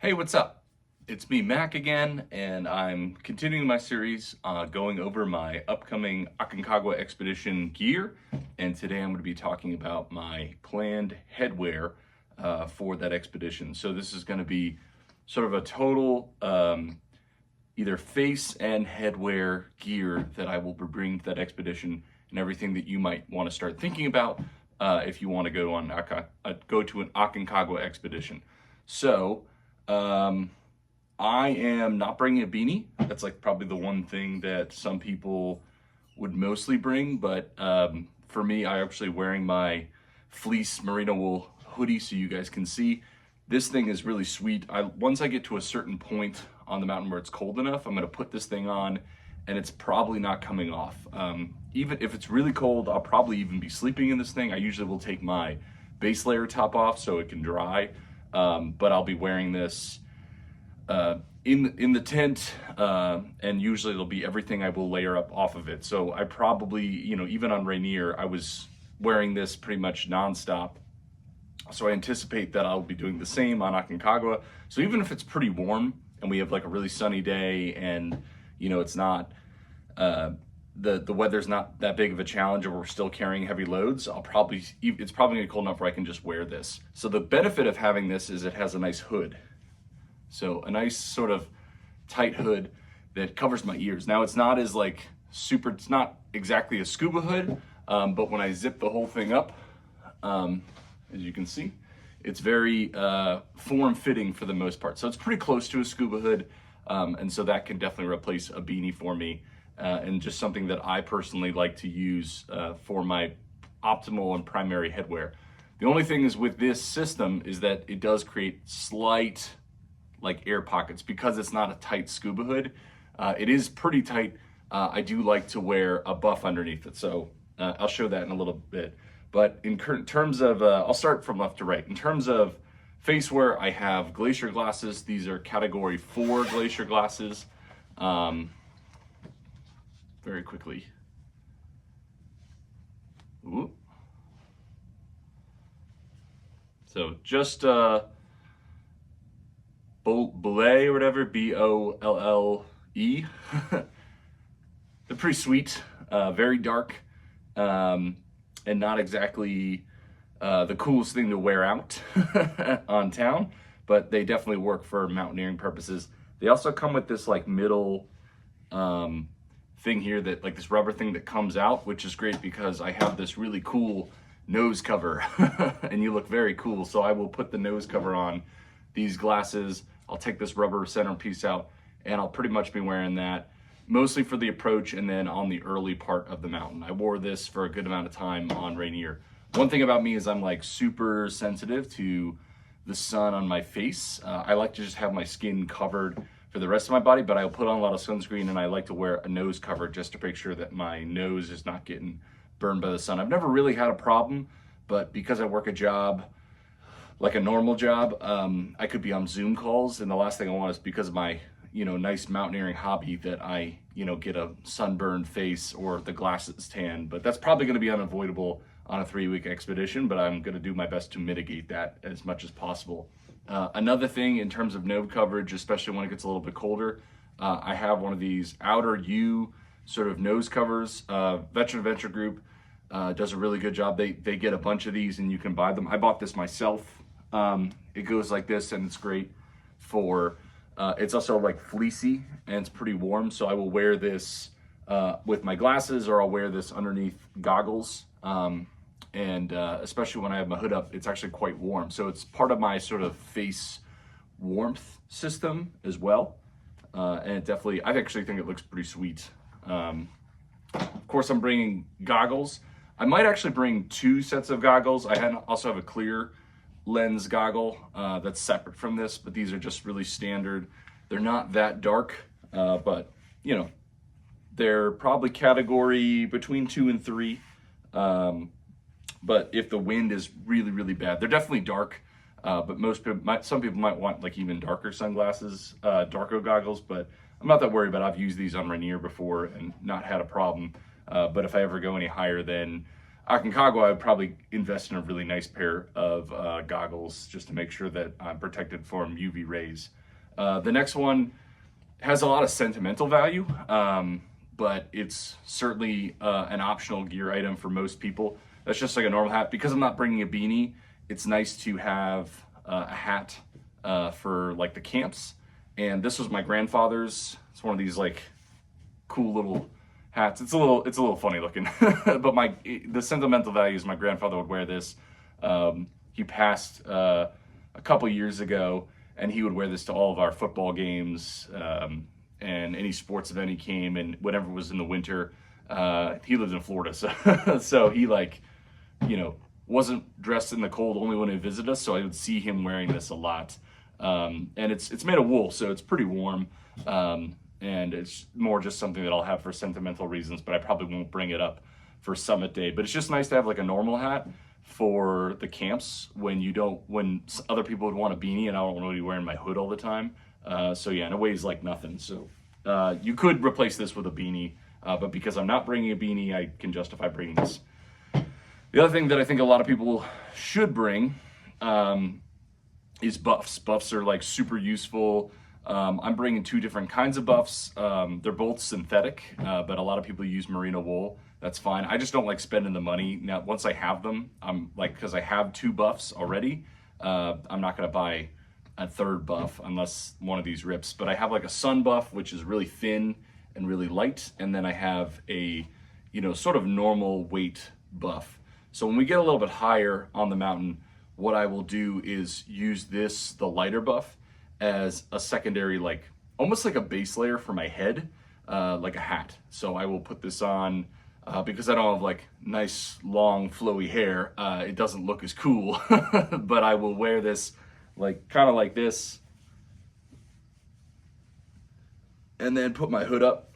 Hey, what's up? It's me, Mac, again, and I'm continuing my series going over my upcoming Aconcagua expedition gear. And today I'm going to be talking about my planned headwear for that expedition. So this is going to be sort of a total either face and headwear gear that I will be bringing to that expedition, and everything that you might want to start thinking about if you want to go to an Aconcagua expedition. So I am not bringing a beanie. That's like probably the one thing that some people would mostly bring, but for me, I'm actually wearing my fleece merino wool hoodie so you guys can see. This thing is really sweet. Once I get to a certain point on the mountain where it's cold enough, I'm gonna put this thing on and it's probably not coming off. Even if it's really cold, I'll probably even be sleeping in this thing. I usually will take my base layer top off so it can dry. But I'll be wearing this in the tent, and usually it'll be everything I will layer up off of it. So I probably, even on Rainier, I was wearing this pretty much nonstop. So I anticipate that I'll be doing the same on Aconcagua. So even if it's pretty warm and we have like a really sunny day and, it's not, the weather's not that big of a challenge or we're still carrying heavy loads, it's probably gonna be cold enough where I can just wear this. So the benefit of having this is it has a nice hood. So a nice sort of tight hood that covers my ears. Now it's not as it's not exactly a scuba hood, but when I zip the whole thing up, as you can see, it's very form-fitting for the most part. So it's pretty close to a scuba hood, and so that can definitely replace a beanie for me. And just something that I personally like to use for my optimal and primary headwear. The only thing is with this system is that it does create slight air pockets because it's not a tight scuba hood. It is pretty tight. I do like to wear a buff underneath it, so I'll show that in a little bit. But in terms of, I'll start from left to right. In terms of face wear, I have glacier glasses. These are category 4 glacier glasses. Very quickly. Ooh. So just Bolle or whatever, B-O-L-L-E. They're pretty sweet, very dark, and not exactly the coolest thing to wear out on town, but they definitely work for mountaineering purposes. They also come with this middle thing here, that this rubber thing that comes out, which is great because I have this really cool nose cover and you look very cool. So I will put the nose cover on these glasses. I'll take this rubber centerpiece out and I'll pretty much be wearing that mostly for the approach and then on the early part of the mountain. I wore this for a good amount of time on Rainier. One thing about me is I'm super sensitive to the sun on my face. I like to just have my skin covered for the rest of my body, but I'll put on a lot of sunscreen and I like to wear a nose cover just to make sure that my nose is not getting burned by the sun. I've never really had a problem, but because I work a job like a normal job, I could be on Zoom calls, and the last thing I want is because of my nice mountaineering hobby that I get a sunburned face or the glasses tan. But that's probably going to be unavoidable on a 3-week expedition, but I'm going to do my best to mitigate that as much as possible. Another thing in terms of nose coverage, especially when it gets a little bit colder, I have one of these outer U sort of nose covers. Veteran Adventure Group does a really good job. They get a bunch of these and you can buy them. I bought this myself. It goes like this and it's great for, it's also fleecy and it's pretty warm. So I will wear this with my glasses, or I'll wear this underneath goggles. And especially when I have my hood up, it's actually quite warm. So it's part of my sort of face warmth system as well. And I actually think it looks pretty sweet. Of course, I'm bringing goggles. I might actually bring 2 sets of goggles. Also have a clear lens goggle that's separate from this, but these are just really standard. They're not that dark, but they're probably category between 2 and 3. But if the wind is really, really bad, they're definitely dark, but some people might want even darker sunglasses, darker goggles, but I'm not that worried about it. I've used these on Rainier before and not had a problem. But if I ever go any higher, then Aconcagua, I'd probably invest in a really nice pair of goggles just to make sure that I'm protected from UV rays. The next one has a lot of sentimental value, but it's certainly an optional gear item for most people. That's just like a normal hat. Because I'm not bringing a beanie, it's nice to have a hat for like the camps. And this was my grandfather's. It's one of these like cool little hats. It's a little funny looking, but the sentimental value is my grandfather would wear this. He passed a couple years ago, and he would wear this to all of our football games and any sports event he came, and whenever it was in the winter. He lived in Florida, so he wasn't dressed in the cold only when he visited us, so I would see him wearing this a lot. And it's made of wool, so it's pretty warm. And it's more just something that I'll have for sentimental reasons, but I probably won't bring it up for Summit Day. But it's just nice to have like a normal hat for the camps when other people would want a beanie and I don't want to be wearing my hood all the time. So yeah, and it weighs like nothing. So you could replace this with a beanie, but because I'm not bringing a beanie, I can justify bringing this. The other thing that I think a lot of people should bring is buffs. Buffs are like super useful. I'm bringing two different kinds of buffs. They're both synthetic, but a lot of people use merino wool. That's fine. I just don't like spending the money. Now, once I have them, because I have two buffs already, I'm not going to buy a third buff unless one of these rips. But I have like a sun buff, which is really thin and really light. And then I have a, sort of normal weight buff. So when we get a little bit higher on the mountain, what I will do is use the lighter buff, as a secondary, almost like a base layer for my head, like a hat. So I will put this on because I don't have nice long flowy hair. It doesn't look as cool, but I will wear this kind of like this, and then put my hood up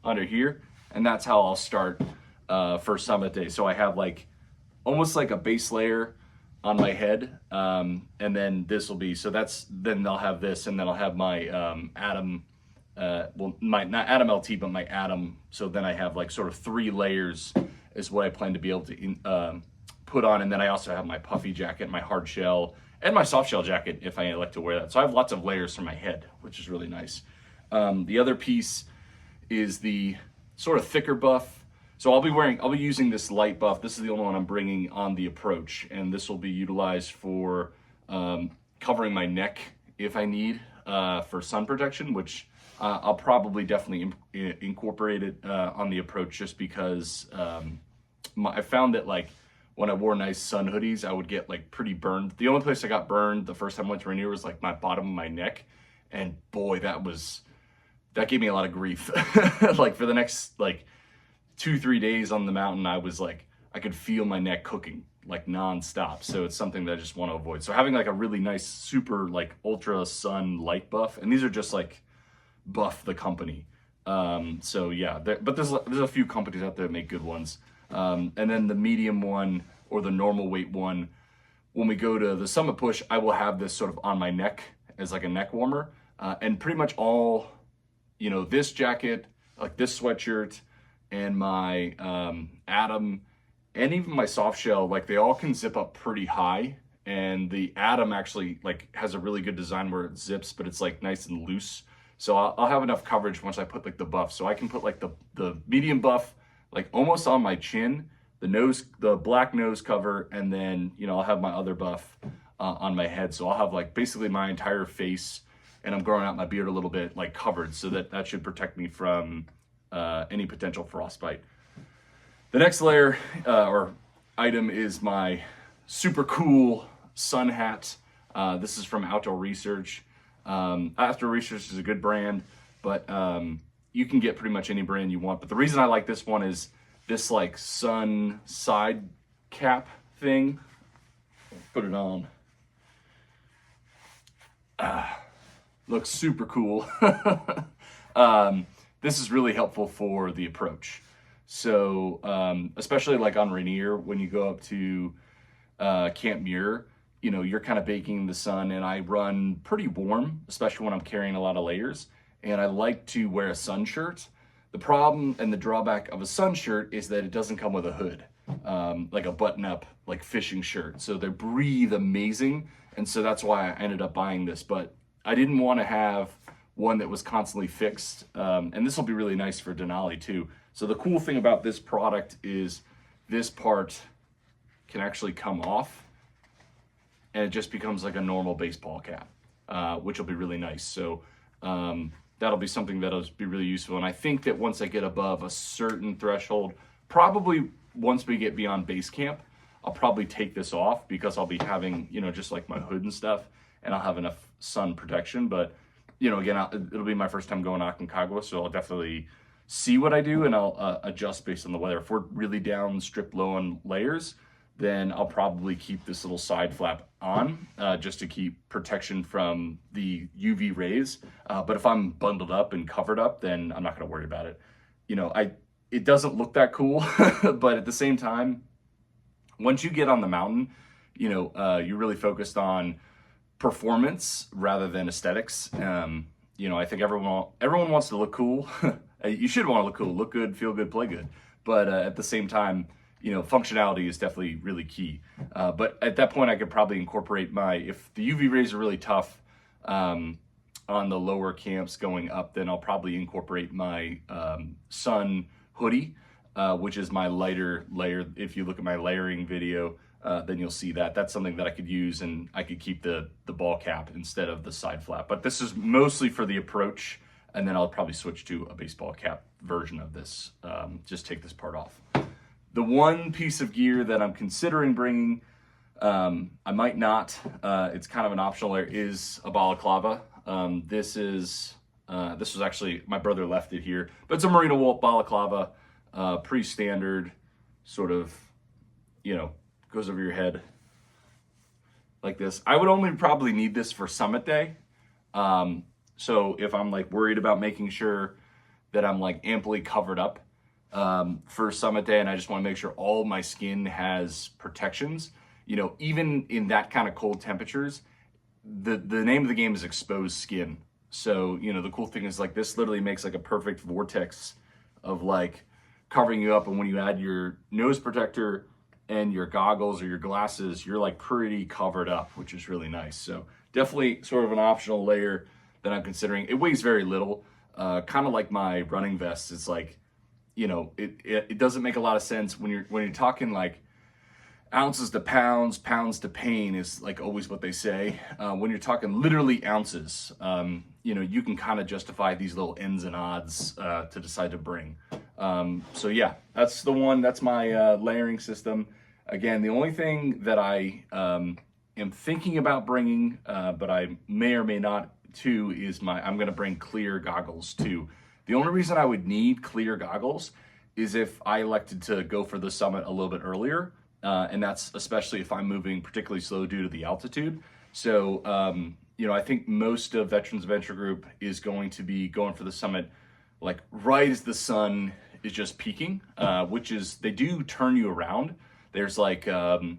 under here, and that's how I'll start for Summit Day. So I have almost like a base layer on my head, and then this will be, then I'll have this, and then I'll have my Atom, not Atom LT, but my Atom. So then I have sort of 3 layers is what I plan to be able to put on. And then I also have my puffy jacket, my hard shell, and my soft shell jacket if I like to wear that. So I have lots of layers for my head, which is really nice. The other piece is the sort of thicker buff. So I'll be using this light buff. This is the only one I'm bringing on the approach, and this will be utilized for covering my neck if I need for sun protection, which I'll probably definitely incorporate it on the approach, just because I found that when I wore nice sun hoodies, I would get pretty burned. The only place I got burned the first time I went to Rainier was my bottom of my neck, and boy, that gave me a lot of grief. For the next 2-3 days on the mountain, I was I could feel my neck cooking nonstop. So it's something that I just want to avoid. So having a really nice, super ultra sun light buff, and these are just Buff the company. So yeah, but there's a few companies out there that make good ones. And then the medium one or the normal weight one, when we go to the Summit Push, I will have this sort of on my neck as a neck warmer. And pretty much all, this jacket, this sweatshirt, and my Atom, and even my soft shell, they all can zip up pretty high. And the Atom actually has a really good design where it zips, but it's nice and loose. So I'll have enough coverage once I put the buff. So I can put the medium buff almost on my chin, the black nose cover, and then I'll have my other buff on my head. So I'll have basically my entire face, and I'm growing out my beard a little bit covered, so that should protect me from any potential frostbite. The next layer or item is my super cool sun hat. This is from Outdoor Research. Outdoor Research is a good brand, but you can get pretty much any brand you want. But the reason I like this one is this sun side cap thing. Put it on. Looks super cool. This is really helpful for the approach. So especially on Rainier, when you go up to Camp Muir, you're kind of baking in the sun, and I run pretty warm, especially when I'm carrying a lot of layers. And I like to wear a sun shirt. The problem and the drawback of a sun shirt is that it doesn't come with a hood. like a button-up like fishing shirt. So they breathe amazing, and so that's why I ended up buying this. But I didn't want to have one that was constantly fixed, and this will be really nice for Denali too. So the cool thing about this product is this part can actually come off, and it just becomes like a normal baseball cap, which will be really nice. So that'll be something that'll be really useful. And I think that once I get above a certain threshold, probably once we get beyond base camp, I'll probably take this off, because I'll be having, you know, just like my hood and stuff, and I'll have enough sun protection. But, you know, again, it'll be my first time going to Aconcagua, so I'll definitely see what I do, and I'll adjust based on the weather. If we're really down, stripped low on layers, then I'll probably keep this little side flap on, just to keep protection from the UV rays. But if I'm bundled up and covered up, then I'm not gonna worry about it. You know, it doesn't look that cool, but at the same time, once you get on the mountain, you know, you're really focused on performance rather than aesthetics. You know, I think everyone wants to look cool. You should want to look cool, look good, feel good, play good. But at the same time, you know, functionality is definitely really key. But at that point, I could probably incorporate if the UV rays are really tough on the lower camps going up, then I'll probably incorporate my sun hoodie, which is my lighter layer. If you look at my layering video, then you'll see that. That's something that I could use, and I could keep the ball cap instead of the side flap. But this is mostly for the approach, and then I'll probably switch to a baseball cap version of this. Just take this part off. The one piece of gear that I'm considering bringing, I might not, it's kind of an optional layer, is a balaclava. This was actually, my brother left it here, but it's a merino wool balaclava, pretty standard, sort of, you know, goes over your head like this. I would only probably need this for summit day. So if I'm like worried about making sure that I'm like amply covered up for summit day, and I just want to make sure all my skin has protections, you know, even in that kind of cold temperatures, the name of the game is exposed skin. So, you know, the cool thing is like this literally makes like a perfect vortex of like covering you up. And when you add your nose protector and your goggles or your glasses, you're like pretty covered up, which is really nice. So definitely sort of an optional layer that I'm considering. It weighs very little, kind of like my running vest. It's like, you know, it doesn't make a lot of sense when you're talking like ounces to pounds, pounds to pain is like always what they say. When you're talking literally ounces, you know, you can kind of justify these little ends and odds to decide to bring. So yeah, that's the one. That's my layering system. Again, the only thing that I am thinking about bringing, but I may or may not too, is I'm going to bring clear goggles too. The only reason I would need clear goggles is if I elected to go for the summit a little bit earlier. And that's especially if I'm moving particularly slow due to the altitude. So, you know, I think most of Veterans Adventure Group is going to be going for the summit like right as the sun is just peaking, which is, they do turn you around. There's like, I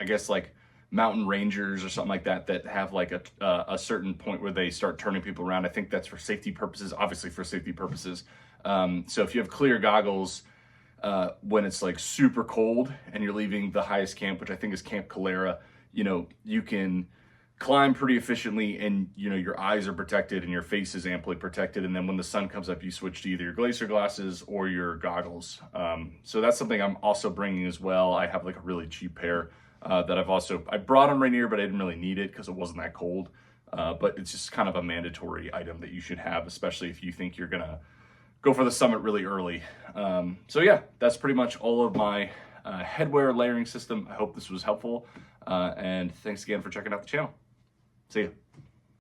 guess like mountain rangers or something like that have like a certain point where they start turning people around. I think that's for safety purposes, obviously for safety purposes. So if you have clear goggles, when it's like super cold and you're leaving the highest camp, which I think is Camp Calera, you know, you can climb pretty efficiently, and you know, your eyes are protected and your face is amply protected. And then when the sun comes up, you switch to either your glacier glasses or your goggles. So that's something I'm also bringing as well. I have like a really cheap pair that I brought them Rainier, but I didn't really need it because it wasn't that cold. But it's just kind of a mandatory item that you should have, especially if you think you're gonna go for the summit really early. So yeah, that's pretty much all of my headwear layering system. I hope this was helpful. And thanks again for checking out the channel. See ya.